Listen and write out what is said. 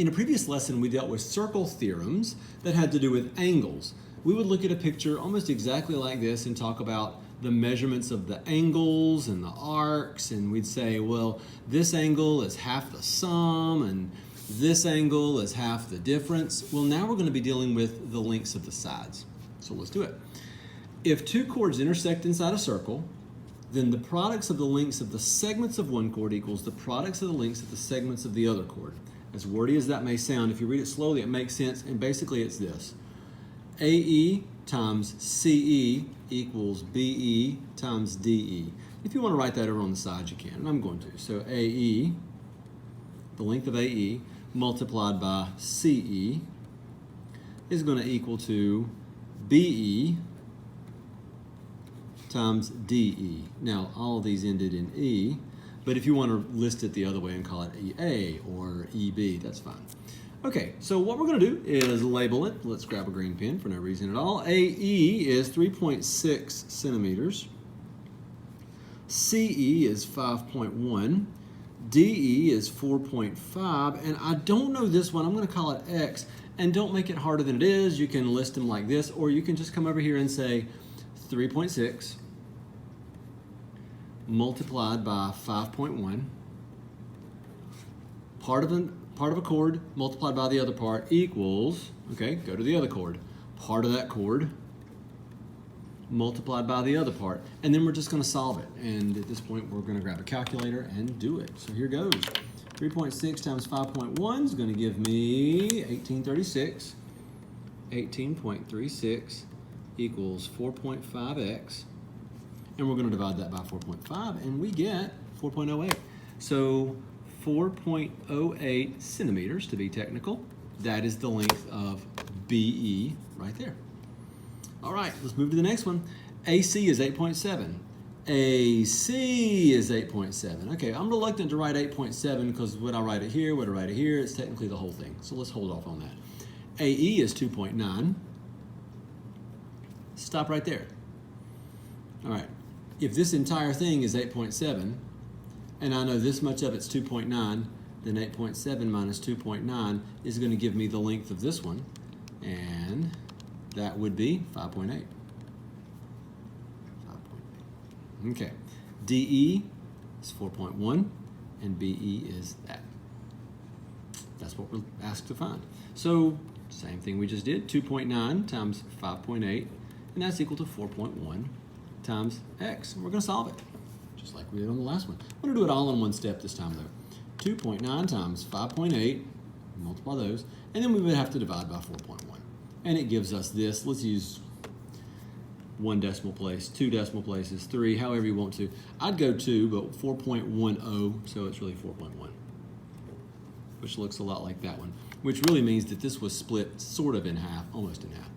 In a previous lesson, we dealt with circle theorems that had to do with angles. We would look at a picture almost exactly like this and talk about the measurements of the angles and the arcs, and we'd say, well, this angle is half the sum, and this angle is half the difference. Well, now we're going to be dealing with the lengths of the sides. So let's do it. If two chords intersect inside a circle, then the products of the lengths of the segments of one chord equals the products of the lengths of the segments of the other chord. As wordy as that may sound, if you read it slowly, it makes sense, and basically it's this. AE times CE equals BE times DE. If you want to write that over on the side, you can, and I'm going to. So AE, the length of AE, multiplied by CE is going to equal to BE times DE. Now, all of these ended in E, but if you want to list it the other way and call it EA or EB, that's fine. Okay, so what we're going to do is label it. Let's grab a green pen for no reason at all. AE is 3.6 centimeters. CE is 5.1. DE is 4.5, and I don't know this one. I'm going to call it X, and don't make it harder than it is. You can list them like this, or you can just come over here and say 3.6 multiplied by 5.1, part of a chord multiplied by the other part equals, okay, go to the other chord, part of that chord multiplied by the other part, and then we're just going to solve it. And at this point, we're going to grab a calculator and do it. So here goes. 3.6 times 5.1 is going to give me 1836. 18.36 equals 4.5x. And we're going to divide that by 4.5, and we get 4.08. So 4.08 centimeters, to be technical. That is the length of BE right there. All right, let's move to the next one. AC is 8.7. AC is 8.7. Okay, I'm reluctant to write 8.7 because would I write it here, would I write it here? It's technically the whole thing. So let's hold off on that. AE is 2.9. Stop right there. All right. If this entire thing is 8.7, and I know this much of it's 2.9, then 8.7 minus 2.9 is going to give me the length of this one, and that would be 5.8. 5.8. Okay. DE is 4.1, and BE is that. That's what we're asked to find. So, same thing we just did, 2.9 times 5.8, and that's equal to 4.1 times x. And we're going to solve it, just like we did on the last one. I'm going to do it all in one step this time, though. 2.9 times 5.8, multiply those, and then we would have to divide by 4.1. And it gives us this. Let's use 1 decimal place, 2 decimal places, 3, however you want to. I'd go 2, but 4.10, so it's really 4.1, which looks a lot like that one, which really means that this was split sort of in half, almost in half.